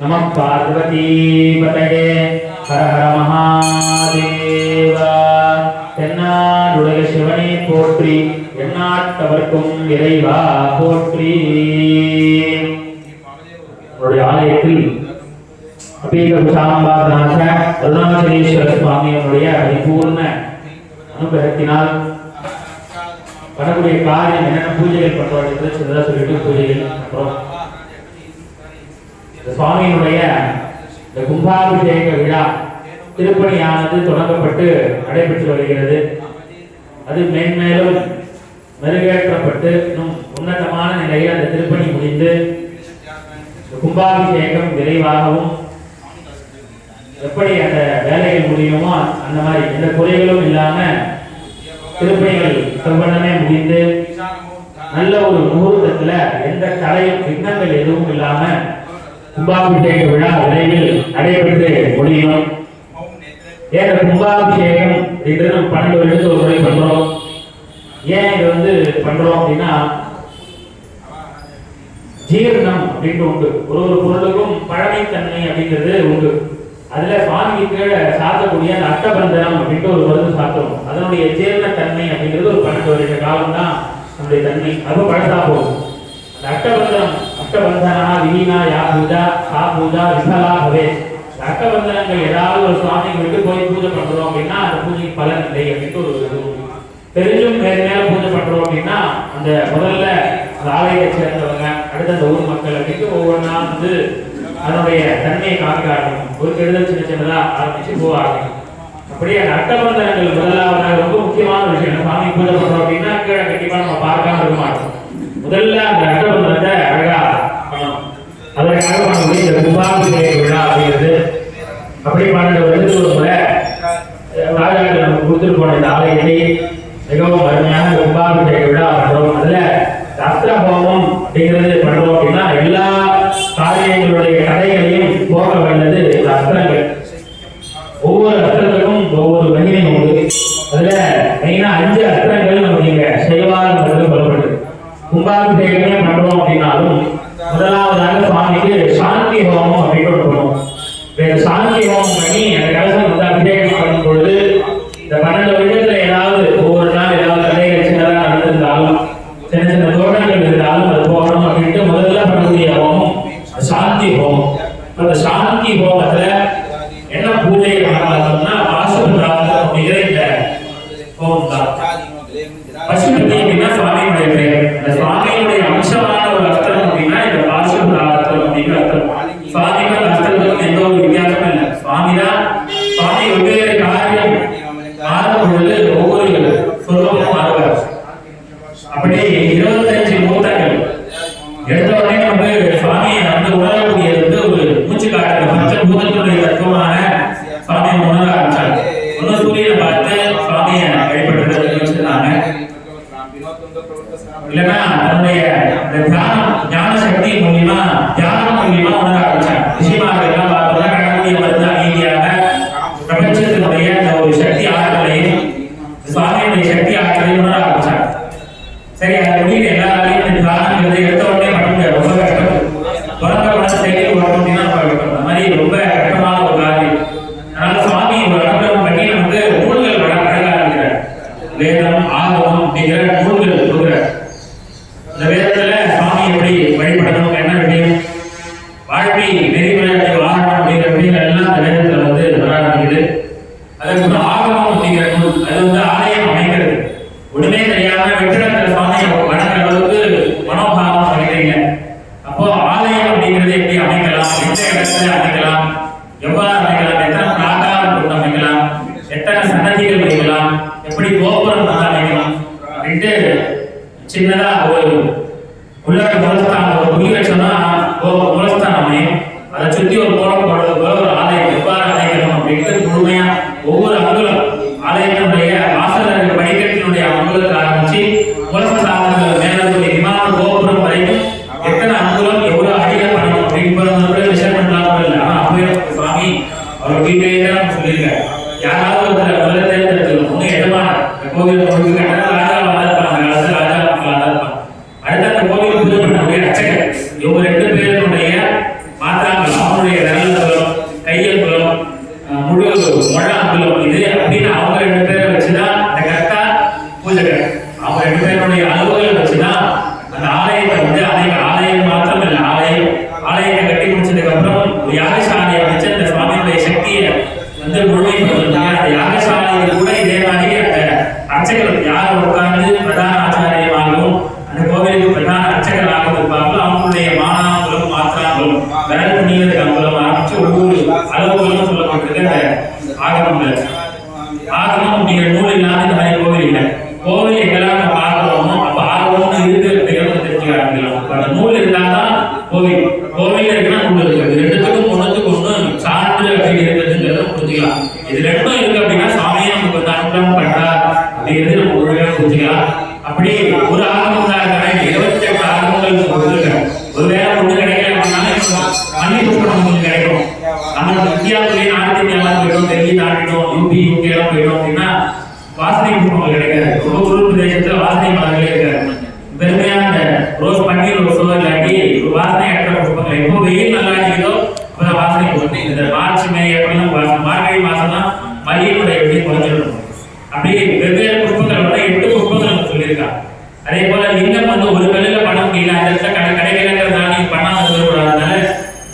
நம பார்வதி பதயே ஹர ஹர மகாதேவா. தென்னாடுடைய சிவனை போற்றி, எந்நாட்டவர்க்கும் இறைவா போற்றி. நம்முடைய ஆலயத்தில் அபீகசாம்பாதநாத அருணாச்சலேஸ்வர சுவாமியினுடைய பரிபூர்ண அனுகிரகத்தினால் பண்ணக்கூடிய காரியம் என்னென்ன பூஜைகள் பண்றோம் என்று சின்னதாக சொல்லிட்டு பூஜைகள் பண்றோம். சுவாமியினுடைய இந்த கும்பாபிஷேக விழா திருப்பணியானது தொடங்கப்பட்டு நடைபெற்று வருகிறது. அது மேன்மேலும் மெருகேற்றப்பட்டு இன்னும் உன்னதமான நிலையில் அந்த திருப்பணி முடிந்து கும்பாபிஷேகம் விரைவாகவும் எப்படி அந்த வேலைகள் முடியுமோ அந்த மாதிரி எந்த குறைகளும் இல்லாம திருப்பணிகள் செவ்வனமே முடிந்து நல்ல ஒரு முகூர்த்தத்துல எந்த தடையும் விக்னங்கள் எதுவும் இல்லாம கும்பாபிஷேக விழா விரைவில் நடைபெற்று முடியும். ஏன் கும்பாபிஷேகம் அப்படின்றது நம்ம 12 வருடத்துக்கு ஒரு முறை பண்றோம். ஏன் இது பண்றோம் அப்படின்னா ஜீரணம் அப்படின்னு உண்டு. ஒரு பொருளுக்கும் பழமைத்தன்மை அப்படிங்கிறது உண்டு. அதுல சுவாமிக்கு கீழே சாத்தக்கூடிய அந்த அஷ்டபந்தனம் அப்படின்ட்டு ஒரு மருந்து சாப்பிடும். அதனுடைய ஜீரணத்தன்மை அப்படிங்கிறது ஒரு 12 வருட காலம் தான் நம்முடைய தன்மை. அது பழசா போகும். அந்த அஷ்டபந்தனா விஹீனா யா பூஜா சா பூஜா விஃபலா பவே. அஷ்டபந்தனங்கள் ஏதாவது ஒரு சுவாமிக்கு விட்டு போய் பூஜை பண்றோம் அப்படின்னா அந்த பூஜைக்கு பலன் இல்லை அப்படின்ட்டு ஒரு தெரிஞ்சும் மேல பூஜை பண்றோம் அப்படின்னா அந்த முதல்ல அந்த ஆலயத்தை சேர்ந்தவங்க அடுத்த அந்த ஊர் மக்கள் அப்படின்ட்டு ஒவ்வொன்றா அதனுடைய தன்மையை காமிக்க ஆரம்பிக்கும். ஒரு கெடுதல் சின்னதா ஆரம்பிச்சு போக ஆரம்பிக்கும். அப்படியே அந்த அஷ்டபந்தனங்கள் முதலாவதாக ரொம்ப முக்கியமான விஷயம். சுவாமி பூஜை பண்றோம் அப்படின்னா கீழே கண்டிப்பா நம்ம பார்க்காம இருக்க மாட்டோம். முதல்ல அந்த அஷ்டபந்தனத்தை அழகா பண்ணணும். அதற்காக பண்ணக்கூடிய இந்த கும்பாபிஷேக விழா அப்படிங்கிறது அப்படி 12 வருடத்துக்கு ஒரு முறை ராஜாக்கள் நமக்கு கொடுத்துட்டு போன இந்த ஆலயத்தை மிகவும் அருமையான கும்பாபிஷேக விழா பண்றோம். அதுல அஸ்திர ஹோமம் அப்படிங்கிறது பண்றோம் அப்படின்னா எல்லா காரியங்களுடைய தடைகளையும் போக வல்லது அஸ்திரங்கள். ஒவ்வொரு அஸ்திரத்துக்கும் ஒவ்வொரு மகிமை உண்டு. அதுல மெயினா 5 அஸ்திரங்கள் நமக்கு இங்க செய்வாங்க சொல்லப்படுது. கும்பாபிஷேகமே பண்றோம் அப்படின்னாலும் முதலாவதாக சுவாமிக்கு சாந்தி ஹோமம் அப்படின்னு பண்ணுவோம். சாந்தி ஹோமம் பண்ணி அந்த கலசம் அபிஷேகம் பண்ணும் பொழுது இந்த 12 வருடத்துல ஏதாவது ஒவ்வொரு நாள் ஏதாவது தடைகள் சின்னதாக நடந்திருந்தாலும் சின்ன சின்ன தோட்டங்கள் இருந்தாலும் அது போகணும் அப்படின்ட்டு முதல்ல பண்ணக்கூடிய ஹோமம் சாந்தி ஹோமம். அந்த சாந்தி ஹோமத்துல என்ன பூஜை பண்ணலாம்னா பாசுபதார்த்தம் அப்படிங்கிற இந்த ஹோமம் தான். பசுபதி அப்படின்னா சுவாமியுடைய பெயர். அந்த சுவாமியுடைய அம்சமான ஒரு அர்த்தம் அப்படின்னா இந்த பாசுபதார்த்தம் அப்படிங்கிற அர்த்தம். சுவாமிகள் அர்த்தத்துக்கும் எந்த ஒரு வித்தியாசமும் இல்லை. சுவாமி வெவ்வேறு காரியம் மாறும் பொழுது ஒவ்வொரு சொர்க்கமும் மாறுவார். அப்படி 25 மூத்தங்கள் எடுத்த உடனே சுவாமியை உணரக்கூடியது ஒரு மூச்சு காட்டு பஞ்ச பூதத்தினுடைய தத்துவமான சுவாமியை உணர ஆரம்பிச்சாங்க. ஒன்னும் சூரியனை பார்த்து சுவாமியை வழிபடுறது வச்சிருந்தாங்க. இல்லைன்னா தன்னுடைய ஞான சக்தி மூலியமா தியானம் மூலியமா உணர ஆரம்பிச்சாங்க. ரிஷிமார்கள் பார்த்தோம்னா கடவுளிய மருந்து அமைதியாக பிரபஞ்சத்தினுடைய ஒரு சக்தி ஆற்றலையும் சுவாமியுடைய சக்தி ஆற்றலையும் உணர ஆரம்பிச்சாங்க. சரி, அந்த முடிவு எல்லாராலையும் தியானங்கிறது எடுத்த உடனே பண்ண முடியாது. ரொம்ப கஷ்டம். பிறந்த உடனே செயலி வரணும் அப்படின்னா ரொம்ப கஷ்டம். அந்த மாதிரி ரொம்ப கஷ்டமான ஒரு காரியம். அதனால சுவாமி ஒரு அனுகிரகம் பண்ணி நமக்கு நூல்கள் வழங்க ஆரம்பிக்கிறார். வேதம் ஆகமம் அப்படிங்கிற நூல்கள் கொடுக்குறார். இந்த வேதத்துல சுவாமி எப்படி வழிபடணும், என்ன விஷயம், வாழ்க்கை நெறிமுறை வாழணும் அப்படிங்கிற விஷயங்கள் எல்லாம் அந்த வேதத்துல வர ஆரம்பிக்குது. அதற்கு ஆகமம் அப்படிங்கிற நூல் அது ஆலயம் அமைக்கிறது. ஒண்ணுமே தெரியாம வெற்றிடத்துல சுவாமியை வணங்குற அளவுக்கு மனோபாவம் அமைக்கிறீங்க. அப்போ ஆலயம் அப்படிங்கிறது எப்படி அமைக்கலாம், எந்த இடத்துல அமைக்கலாம், எவ்வாறு அமைக்கலாம், எத்தனை பிராகாரம் கொண்டு அமைக்கலாம், எத்தனை சன்னதிகள் வைக்கலாம், எப்படி கோபுரம் கொண்டு அமைக்கலாம் அப்படின்ட்டு சின்னதா ஒரு உள்ளக மூலஸ்தானம் ஒரு புள்ளி வச்சோம்னா மூலஸ்தானம் அமையும். அதை சுத்தி ஒரு கோலம் போடுறது போல ஒரு ஆலயம் எவ்வாறு அமைக்கணும் அப்படின்ட்டு முழுமையா ஒவ்வொரு அங்குலம் ஆலயத்தினுடைய வாசலர்கள் படிக்கட்டினுடைய அங்குலத்தை ஆரம்பிச்சு மூலஸ்தானங்கள் மேலே விமான கோபுரம் வரைக்கும் எத்தனை அங்குலம் எவ்வளவு அடிகள் பண்ணணும் அப்படின்னு விஷயம் பண்ணலாம் இல்லை. ஆனா அப்பவே சுவாமி அவர் வீட்டே தான் சொல்லியிருக்காரு. யாராவது ஒருத்தர் முதல்ல தேர்ந்தெடுத்துக்கணும். ஒண்ணு எடமான கோவில் ராஜா வளர்ப்பாங்க, ராஜா வளர்ப்பாங்க. அடுத்த அந்த கோவில் பூஜை பண்ணக்கூடிய அர்ச்சகர் இவங்க 2 பேருடைய மாத்தாங்கள் அவனுடைய ஒரு யாகசாலையை வச்சு அந்த சுவாமியுடைய சக்தியை வந்து முழுமைப்படுத்துறாங்க. அந்த யாகசாலையில் கூட இதே மாதிரி அந்த அர்ச்சகர்கள் யார் உட்கார்ந்து பிரதான ஆச்சாரியமாகவும் அந்த கோவிலுக்கு பிரதான அர்ச்சகராகவும் இருப்பாங்களோ அவங்களுடைய மானாங்குளம் மாத்திராங்குளம் விரல் புண்ணியத்துக்கு அங்குலம் ஆரம்பிச்சு ஒவ்வொரு அளவுகளும் சொல்லப்பட்டிருக்கு அந்த ஆகமங்கள். ஆகமம் அப்படிங்கிற நூல் இல்லாத இந்த மாதிரி கோவில் இல்லை. கோவில் எங்கெல்லாம் நம்ம பார்க்கிறோமோ அப்ப ஆகமம் இருக்கு அப்படிங்கிறத தெரிஞ்சுக்க ஆரம்பிக்கலாம். அந்த நூல் இருந்தாதான் கோவில், கோவில் இருக்குன்னா நூல் இருக்கு. ரெண்டுத்துக்கும் ஒண்ணுத்துக்கு ஒண்ணு சான்று அப்படி இருக்கிறதுங்கிறத புரிஞ்சுக்கலாம். இது ரெண்டும் இருக்கு அப்படின்னா சுவாமியை நமக்கு வந்து அனுகிரகம் பண்றார் அப்படிங்கிறது நம்ம ஒழுங்காக புரிஞ்சுக்கலாம். அப்படி ஒரு ஆகமம் தான் இருக்காங்க, 28 ஆகமங்கள் இருக்காங்க. ஒருவேளை ஒண்ணு கிடைக்கல அப்படின்னா மன்னிப்பு நமக்கு கிடைக்கும். நம்ம இந்தியாவிலேயே நார்த் இந்தியாலாம் போயிட்டோம், டெல்லி தாண்டிட்டோம், யூபி யூகே எல்லாம் போயிட்டோம் அப்படின்னா வாசனை புஷ்பங்கள் கிடைக்காது. ரொம்ப குளிர் பிரதேசத்துல வாசனை மலர்களே இருக்காது. பெருமையா அந்த ரோஸ் பன்னீர் ரோஸோ இல்லாட்டி ஒரு வாசனை அற்ற புஷ்பங்கள் எப்போ வெயில் நல்லா அடிக்குதோ அப்பதான் வாசனை புஷ்பம். இந்த மார்ச் மே ஏப்ரல் மார்கழி மாசம் தான் மல்லிகையுடைய எப்படி குறைஞ்சிடும். அப்படி வெவ்வேறு புஷ்பங்கள் வந்து 8 புஷ்பங்கள் சொல்லியிருக்காங்க. அதே போல லிங்கம் வந்து ஒரு கல்லுல பண்ண முடியல, அந்த இடத்துல கடைகளுங்கிறதுனால நீங்க பண்ணாம இருக்கக்கூடாதுனால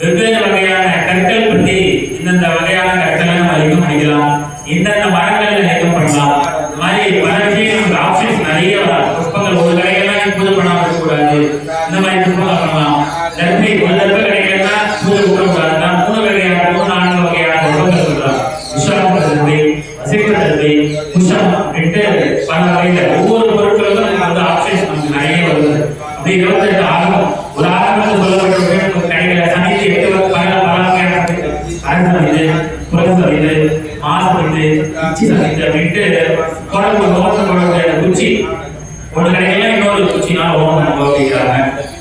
வெவ்வேறு வகையான கற்கள் பற்றி இந்தந்த வகையான கற்களை நம்ம லிங்கம் பண்ணிக்கலாம், இந்தந்த மரங்கள்ல லிங்கம் பண்ணலாம். இந்த மாதிரி பல விஷயம் நமக்கு ஆப்ஷன்ஸ் நிறைய வரும். புஷ்பங்கள் ஒரு கடைகள்லாம் நீங்க பூஜை பண்ணாம இருக்கக்கூடாது, இந்த மாதிரி புஷ்பங்கள் பண்ணலாம். தர்மி ஒரு தர்ம கடைகள்னா பூஜை பண்ணக்கூடாதுன்னா 3 வகையான 4 வகையான புஷ்பங்கள் சொல்றாங்க. விஷால தர்மி, வசிஷ்ட தர்மி, புஷ்பம் அப்படின்ட்டு பல வகையில ஒவ்வொரு பொருட்களுக்கும் நமக்கு வந்து ஆப்ஷன்ஸ் நமக்கு நிறைய வருது. அப்படி 28 ஆகமம் ஒரு ஆகமத்தில் சொல்லப்பட்ட நமக்கு கிடைக்கல. சமைத்து 8 பல வகையான அரசு புரசு மாசு இச்சி சமைத்து அப்படின்ட்டு குழம்பு ஓட்டம் குழம்பு குச்சி ஒன்று கிடைக்கல, இன்னொரு குச்சினா ஓம் நம்ம அப்படிங்கிறாங்க.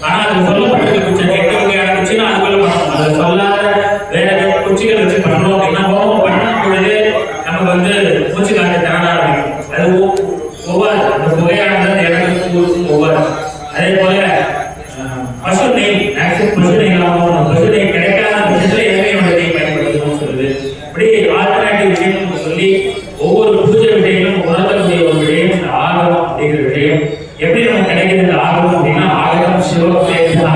ஆனா அது சொல்லப்பட்ட குச்சி 8 வகையான குச்சினா அதுக்குள்ள பண்ணணும். அது சொல்லாத வேற குச்சிகள் வச்சு பண்றோம் அப்படின்னா ஹோமம் பண்ணும் பொழுது நமக்கு வந்து மூச்சு காற்று திறனா இருக்கும். அது ஒவ்வொரு அந்த புகையானது இடத்துக்கு ஒவ்வொரு. அதே போல பசு நெய், பசு நெய் பசு நெய் கிடைக்காத பட்சத்துல எண்ணெயோட நெய் பயன்படுத்தணும்னு சொல்லுது. இப்படி ஆல்டர்னேட்டிவ் விஷயம் சொல்லி ஒவ்வொரு பூஜை விஷயங்களும் உணர்த்தக்கூடிய ஒரு விஷயம் இந்த ஆகமம் அப்படிங்கிற விஷயம். எப்படி நமக்கு கிடைக்கிறது இந்த ஆகமம் அப்படின்னா ஆகமம் சிவபேசா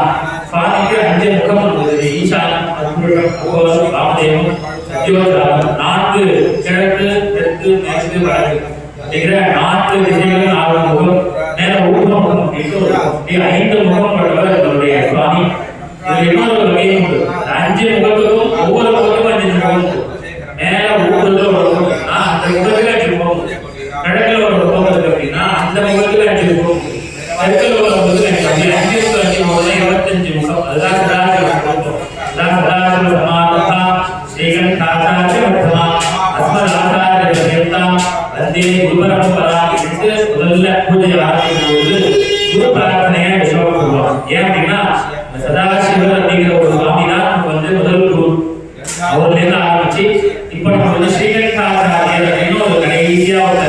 சுவாமிக்கு 5 முகம் இருக்குது. ஈசானம், அத்புருஷம், அகோரம், ராமதேவம், சத்யோஜாதம், 4 கிழக்கு தெற்கு மேற்கு வடக்கு அப்படிங்கிற 4 திசைகளும் 4 முகம், மேல ஊர்வம் அப்படின்னு 5 முகம் கொண்டவர் நம்மளுடைய சுவாமி. இது இன்னொரு வகையும் உண்டு. 5 முகத்துக்கும் ஒவ்வொரு முகத்துக்கும் 5 முகம். மேல ஊர்வத்துல ஒரு முகம், அந்த முகத்துல 5 முகம். கிழக்குல ஒரு முகம் இருக்கு அப்படின்னா அந்த முகத்துல 5 முகம். தெற்குல ஒரு முகத்துல 5 5 முகம் 25 முகம். அதுதான் சதாசிவ முகம். அதான் சதாசிவ சமாதா ஸ்ரீகண்டாச்சாரிய வர்த்தமா அஸ்மதாச்சாரிய தேவதா வந்தே குருபரம்பரா என்று முதல்ல பூஜை ஆரம்பிக்கும் போது குரு பிரார்த்தனையை விஸ்வாசம் பண்ணுவோம். ஏன் அப்படின்னா சதாசிவர் அப்படிங்கிற ஒரு சுவாமி தான் நமக்கு வந்து முதல் குரு. அவர்ல இருந்து ஆரம்பிச்சு இப்ப நம்ம வந்து ஸ்ரீகண்டாச்சாரியர் அப்படின்னு ஒரு கடைசியா ஒரு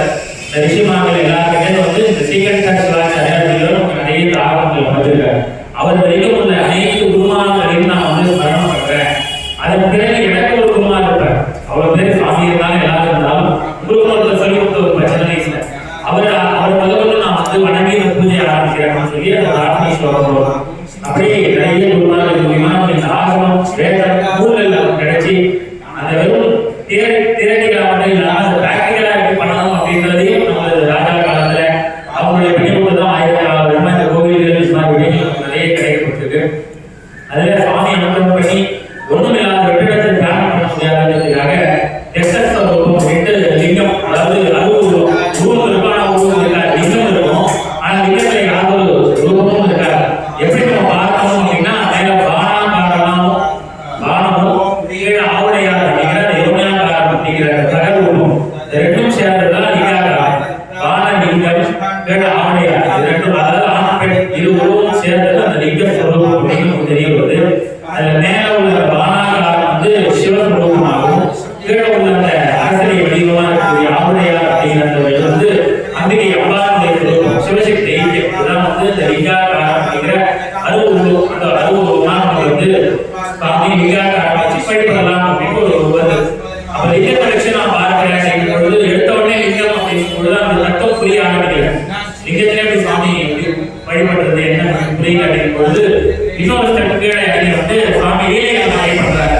ரிஷிமார்கள் எல்லாருமே வந்து இந்த ஸ்ரீகண்டாச்சாரியர் நமக்கு நிறைய ஆகமங்கள் பண்ணிருக்காரு. அவர் வரைக்கும் உள்ள அனைத்து குருமார்களையும் நான் வந்து ஸ்மரணம் பண்றேன். அதன் பிறகு எனக்கு ஒரு குருமா இருப்பார். அவ்வளவு பேர் சுவாமி இருந்தாலும் எல்லாரும் இருந்தாலும் குருகுலத்தை சொல்லி கொடுத்த ஒரு பிரச்சனை இல்லை. அவர் முதல்ல நான் வந்து வணங்கி இந்த பூஜையை ஆரம்பிக்கிறேன்னு சொல்லி அந்த ஆத்மீ ஸ்லோகம். அப்படியே நிறைய குருமார்கள் மூலியமா இந்த ஆகமம் வேதம் நூல்கள் கிடைச்சி அந்த வெறும் தியரட்டிக்கலா மட்டும் இல்லாம அந்த பிராக்டிக்கலா எப்படி பண்ணணும் அப்படின்றதையும் நம்ம ராஜா காலத்துல அவங்களுடைய பணியோடு தான் 1000 இந்த கோவில்கள் நிறைய கிடைக்கப்பட்டிருக்கு. அதுல சுவாமி அனுகிரகம் பண்ணி ஒண்ணுமில்லாத வெற்றிடத்தை தியானம் பண்ண முடியாதுன்றதுக்காக எக்ஸஸ் அப்படின்ட்டு லிங்கம், அதாவது அது உருவம் இருக்கும், ஆனா உருவம் இருக்காது. லிங்கம் இருக்கும், ஆனா லிங்கத்துல யாரும் ரூபமும் இருக்காது. எப்படி நம்ம பார்க்கணும் அப்படின்னா மேல பானமும் கீழே ஆவுடையார் அப்படிங்கிற யோனியாகாரம் அப்படிங்கிற தகவலும் ரெண்டும் சேர்ந்ததுதான் லிங்காகாரம். பான லிங்கம் கீழே ஆவுடையார், இது ரெண்டும் அதாவது ஆண் பெண் இரு உருவம் சேர்ந்தது அந்த லிங்க ஸ்வரூபம் அப்படின்னு தெரிய வருது. அதுல மேல உள்ள பானாகாரம் வந்து சிவஸ்வரூபமாகவும் கீழே உள்ள அந்த அரசனை வடிவமா இருக்கக்கூடிய ஆவுடையார் அப்படிங்கிற வந்து அம்பிகை அம்பாளுடைய ஸ்வரூபம் சிவசக்தி ஐக்கியம். இதெல்லாம் வந்து இந்த லிங்காகாரம் அப்படிங்கிற அருவுருவம். அந்த அருவுருவமா நம்ம வந்து சுவாமி லிங்காகாரம் வச்சு வழிபடலாம் அப்படின்னு ஒரு வருது. அப்ப லிங்கத்தை வச்சு நான் பார்க்கிறேன் அப்படிங்கும் பொழுது எடுத்த உடனே லிங்கம் அப்படிங்கும் பொழுது அந்த தத்துவம் புரிய ஆரம்பிக்கிறேன். லிங்கத்திலே அப்படி சுவாமி வழிபடுறது என்ன புரிய அப்படிங்கும் பொழுது இன்னொரு ஸ்டெப் கீழே வந்து சுவாமி லீலைகள் பண்றாரு.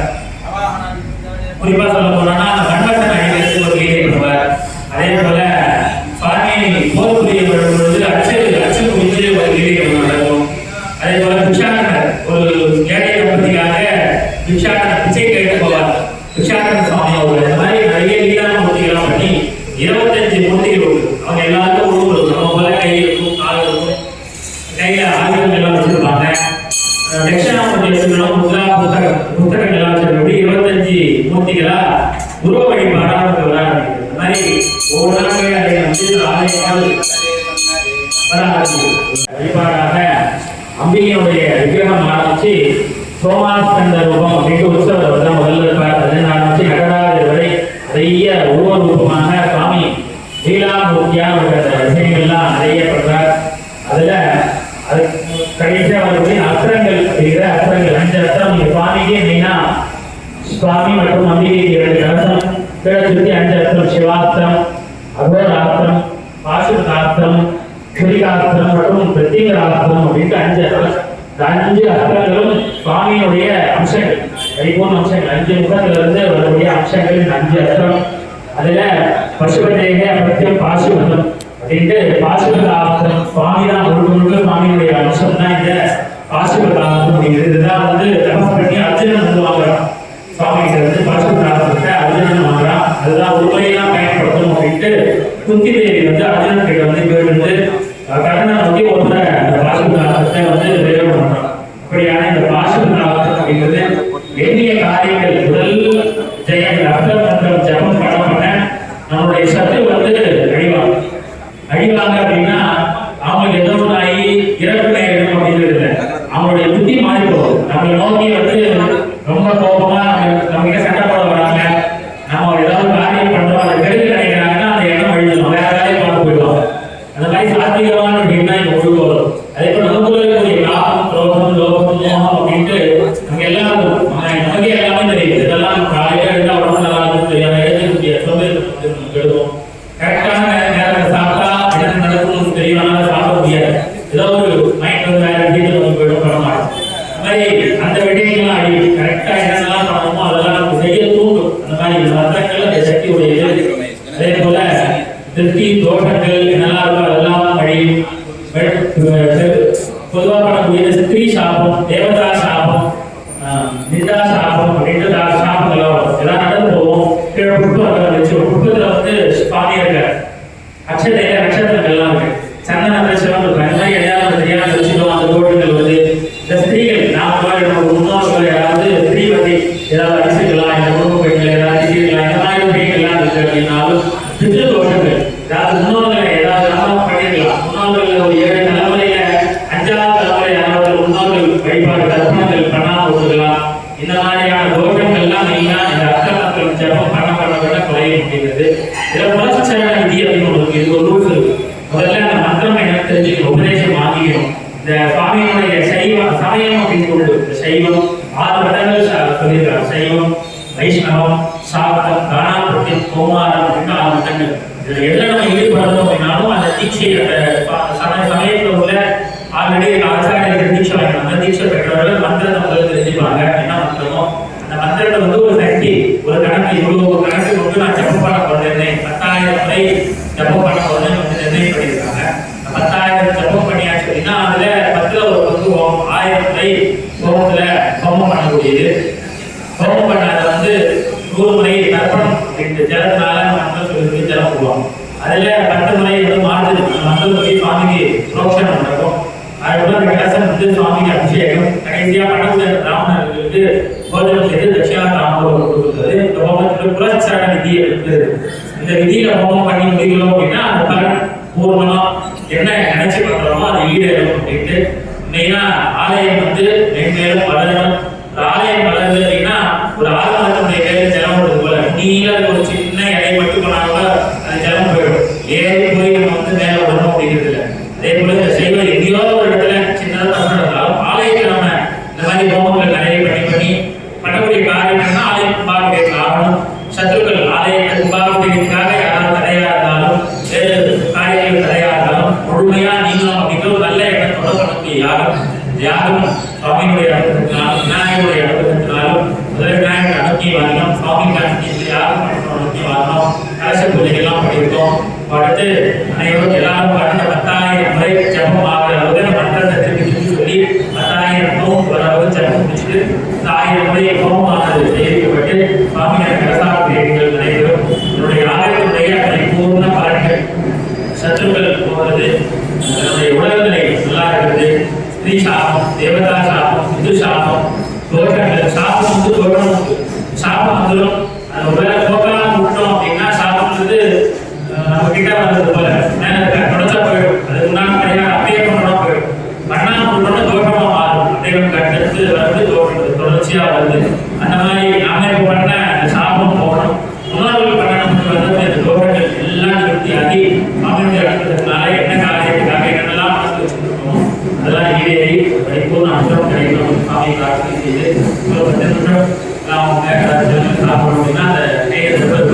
பிச்சை கேட்டு போவார் பிச்சாட்டன சுவாமி அவங்க. இந்த மாதிரி நிறைய லீலான மூர்த்திகள்லாம் பண்ணி 25 மூர்த்திகள் உண்டு. அவங்க எல்லாருக்கும் உருவம் நம்ம போல கை இருக்கும், கால் இருக்கும், கையில ஆயுதங்கள் எல்லாம் வச்சிருப்பாங்க. தட்சிணாமூர்த்தி வச்சிருக்கணும், முத்ரா புத்தகங்கள் எல்லாம் வச்சிருக்கணும். 25 மூர்த்திகளா உருவ வழிபாடாக வராங்க. இந்த மாதிரி ஒவ்வொரு நாளையும் அதை வந்து ஆலயங்கள் வழிபாடாக அம்பிகையுடைய விக்கிரகம் ஆரம்பிச்சு சோமாஸ்கந்த ரூபம் அப்படின்ட்டு உற்சவர் தான் முதல்ல இருப்பார். அதுன்னு ஆரம்பிச்சு நடராஜர் வரை நிறைய உருவ ரூபமாக சுவாமி லீலாமூர்த்தியாக விஷயங்கள்லாம் நிறைய பண்றார். அதுல அது கடைசியாக வரக்கூடிய அஸ்திரங்கள் அப்படிங்கிற அஸ்திரங்கள் 5 அஸ்திரம் நீங்க சுவாமிக்கு மெயினா சுவாமி மற்றும் அம்பிகைக்கு 2 கலசம் கீழே சுற்றி 5 அஸ்திரம் சிவாஸ்திரம், அகோராஸ்திரம், பாசுபதாஸ்திரம், கிரிகாஸ்திரம் மற்றும் பிரத்யேகாஸ்திரம் அப்படின்ட்டு 5 அஸ்திரங்களும் சுவாமியுடைய அம்சங்கள், பரிபூர்ண அம்சங்கள். 5 முகத்திலிருந்து வரக்கூடிய அம்சங்கள் இந்த 5 அஸ்திரம். அதுல பசுபதேக அபத்தியம் பாசுபதம் அப்படின்ட்டு பாசுபதாஸ்திரம் சுவாமி தான் முழுக்க சுவாமியுடைய அம்சம் தான் இந்த பாசுபதாஸ்திரம் அப்படிங்கிறது. இதுதான் வந்து தபஸ் பண்ணி அர்ஜுனன் வந்து வாங்குறான் சுவாமி கிட்ட வந்து பாசுபதாஸ்திரத்தை அர்ஜுனன் வாங்குறான். அதுதான் உண்மையெல்லாம் பயன்படுத்தணும் அப்படின்ட்டு குந்தி தேவி வந்து அர்ஜுனன் கிட்ட வந்து கேட்டு கர்ணனை நோக்கி ஒருத்தர அந்த பாசுபதாஸ்திரத்தை வந்து பிரயோகம் பண்றான். அப்படியான இந்த பாசுபதாஸ்திரம் அப்படிங்கிறது எண்ணிய காரியங்கள் முதல் ஜெயம் அர்த்த மந்திரம் ஜபம் பண்ண நம்மளுடைய சத்து வந்து அழிவாங்க அப்படின்னா அவங்களுக்கு ஏதோ ஒரு ஆகி இறப்பு நேரிடும் அப்படிங்கிறது இல்லை. அவங்களுடைய புத்தி மாறி போகும். நம்மளை நோக்கி வந்து ரொம்ப கோபமா நம்ம கிட்ட சண்டை போட வராங்க, நம்ம ஏதாவது காரியம் பண்றோம், அதை கெடுக்க நினைக்கிறாங்கன்னா அந்த இடம் அழிஞ்சிடும், வேற வேலையை பார்த்து போயிடுவாங்க. அந்த மாதிரி சாத்தியமான அப்படின்னா இங்க ஒழுங்கு வரும். அதே போல நமக்குள்ள இருக்கக்கூடிய காபம், குரோதம், லோகம், மோகம் அப்படின்ட்டு நமக்கு நமக்கே எல்லாமே தெரியும். இதெல்லாம் காலையில இருந்தா உடம்பு நல்லா இருக்கும் தெரியாம எழுதக்கூடிய சோம்பேறித்தனம் நமக்கு எழுதுவோம். கரெக்டான நேரத்தில் சாப்பிட்டா என்ன நடக்கும்னு தெரியும், அதனால சாப்பிட முடியாது. ஏதோ ஒரு மைண்ட் வந்து வேற வீட்டில் நமக்கு போயிடும் பண்ண மாட்டோம். அந்த மாதிரி அந்த விடயங்கள்லாம் அழிவு. கரெக்டா என்னென்னலாம் பண்ணணுமோ அதெல்லாம் நமக்கு செய்ய தூண்டும். அந்த மாதிரி மரங்கள் அந்த சக்தி உடையது. அதே போல திருப்தி தோட்டங்கள் என்னெல்லாம் இருக்கோ அதெல்லாம் அழியும். பொதுவாக பண்ணக்கூடிய ஸ்திரீ சாபம், தேவதா சாபம், நிதா சாபம் அப்படின்ட்டு சாபங்கள்லாம் வரும். எல்லாம் நடந்து போவோம். கீழே புட்பத்தில் வச்சு புட்பத்தில் வந்து சுவாமி இருக்கார். அக்ஷதையில நட்சத்திரங்கள்லாம் இருக்கு, சந்தன சிவன் இருக்கு. அந்த மாதிரி எதாவது தெரியாமல் வச்சுக்கணும். அந்த கோடுகள் வந்து இந்த ஸ்திரீகள் நம்ம முன்னோர்கள் யாராவது ஸ்திரீ பற்றி ஏதாவது அரிசிக்கலாம், இந்த குடும்ப பெண்கள் ஏதாவது திட்டிருக்கலாம், இந்த மாதிரி விஷயங்கள்லாம் இருக்கு அப்படின்னாலும் பித்ரு தோஷங்கள், அதாவது முன்னோர்களை ஏதாவது நம்ம பண்ணிருக்கலாம். முன்னோர்கள் ஒரு 7 தலைமுறையில 5வது தலைமுறை யாராவது முன்னோர்கள் வழிபாடு தர்ப்பணங்கள் பண்ணாம விட்டுக்கலாம். இந்த மாதிரியான தோஷங்கள்லாம் மெயினா இந்த அர்த்தமக்கள் ஜபம் பண்ண குறையும் அப்படிங்கிறது. இதில் புலச்சரண விதி அப்படின்னு ஒன்று இது ஒரு ரூல்ஸ் இருக்கு. முதல்ல அந்த மந்திரம் என்ன தெரிஞ்சுக்கணும், உபதேசம் வாங்கிக்கணும். இந்த சுவாமியினுடைய சமயம் அப்படின்னு உண்டு. இந்த சைவம் 6 மதங்கள் சொல்லியிருக்காங்க. சைவம், வைஷ்ணவம், சாக்தம், தானாபத்தியம், கோமாரம் அப்படின்னு 6 மதங்கள். இதுல எதுல நம்ம ஈடுபடணும் அப்படின்னாலும் அந்த தீட்சை அந்த சமயத்தில் உள்ள ஆல்ரெடி ஆச்சாரியர்கள் தீட்சை வாங்கணும். அந்த தீட்சை பெற்றவர்கள் மந்திரத்தை முதல்ல தெரிஞ்சுப்பாங்க. என்ன மந்திரமோ அந்த மந்திரத்தை வந்து ஒரு சக்தி, ஒரு கணக்கு, இவ்வளவு கணக்கு வந்து நான் ஜப்பம் பண்ண போறேன், 10,000 முறை ஜப்பம் பண்ண போறேன்னு வந்து நிர்ணயம் பண்ணியிருக்காங்க. 10,000 ஜப்பம் பண்ணியாச்சு அப்படின்னா அதுல 10ல் ஒரு பங்கு 1000 முறை ஹோமத்துல ஹோமம் பண்ணக்கூடியது. ஹோமம் பண்ணாத வந்து 100 முறை தர்ப்பணம் அப்படின்ட்டு ஜலத்தினால மந்திரம் சொல்லி ஜலம் போடுவாங்க. அதுல 10 முறை வந்து மாற்று மந்திரம் சொல்லி சுவாமிக்கு புரோக்ஷனம் நடக்கும். அதுக்குள்ள அந்த கலசம் வந்து சுவாமிக்கு அபிஷேகம். கடைசியா பண்ணக்கூடிய பிராமணர்களுக்கு போஜனம் செய்து தட்சிணா தாம்பூலம் கொடுக்குறது. இந்த ஹோமத்துக்கு புலச்சரண விதி இருக்குது. இந்த விதியில ஹோமம் பண்ணி முடிக்கிறோம் அப்படின்னா அந்த பலன் பூர்ணமா என்ன நினைச்சு பண்றோமோ அது ஈடேறும் அப்படின்ட்டு. மெயினா ஆலயம் வந்து மென்மேலும் வளரணும். ஆலயம் வளருது அப்படின்னா ஒரு ஆலமரத்தினுடைய கையில ஜலம் போடுறது போல நீல ஒரு சின்ன எடை மட்டும் பண்ணா கூட அது ஜலம் போயிடும். ஏறி போய் நம்ம வந்து மேல வரணும் அப்படிங்கிறது இல்லை. அதே போல இந்த செய்வது எங்கேயோ ஒரு இடத்துல சின்னதாக நடந்தாலும் ஆலயத்தில் நம்ம இந்த மாதிரி ஹோமங்கள் நிறைய பண்ணி பண்ணக்கூடிய காரியம் என்னன்னா ஆலயம் கும்பாபிஷேகம் ஆகணும். சத்ருக்கள் ஆலயத்தை கும்பாபிஷேகத்துக்காக யாராவது தடையா இருந்தாலும் வேறு காரியங்கள் தடையா இருந்தாலும் முழுமையா நீங்களும் அப்படிங்கிற ஒரு நல்ல எண்ணத்தோட பண்ணக்கூடிய யாரும் சுவாமியுடைய அனுபவத்தினாலும் விநாயகருடைய அனுபவத்தினாலும் முதல் விநாயகர் அனுப்பி வாங்கணும். சுவாமிக்கு அனுப்பி யாரும் அனுப்பி வாங்கணும். கலச பூஜைகள்லாம் பண்ணியிருக்கோம். அடுத்து அனைவரும் எல்லாரும் கடந்த 10,000 முறை ஜபம் ஆகிற அளவுக்கு மந்திரத்தை திருப்பி சொல்லி 10,000 வர அளவு ஜபம் முடிச்சுட்டு 1000 முறை ஹோமம் வந்துடும். அது ஒருவேளை போக்கலாம் விட்டோம் அப்படின்னா சாப்பிடுறது நம்ம கிட்ட வந்தது போல தொடச்சா போயிடும். அதுக்கு முன்னாடி கிடையாது அப்படியே கொண்டா போயிடும். பண்ணாம விட்டோம்னா தோட்டமா மாறும். அப்படியே கட்டெடுத்து வந்து தோட்டம் தொடர்ச்சியா வருது. அந்த மாதிரி நாம இப்போ பண்ண சாப்பிடும் போகணும். முன்னோர்கள் பண்ண நமக்கு வந்து இந்த தோட்டங்கள் எல்லாம் திருப்தி ஆகி அமைதி அடைந்ததுனால என்ன காரியத்துக்காக என்னென்னலாம் மனசு வச்சுருக்கோம் அதெல்லாம் ஈடேறி பரிபூர்ண அம்சம் கிடைக்கணும். சாமி பிரார்த்தனை செய்து 10 நிமிஷம் அவங்க சாப்பிடணும் அப்படின்னா அந்த நேரத்தில்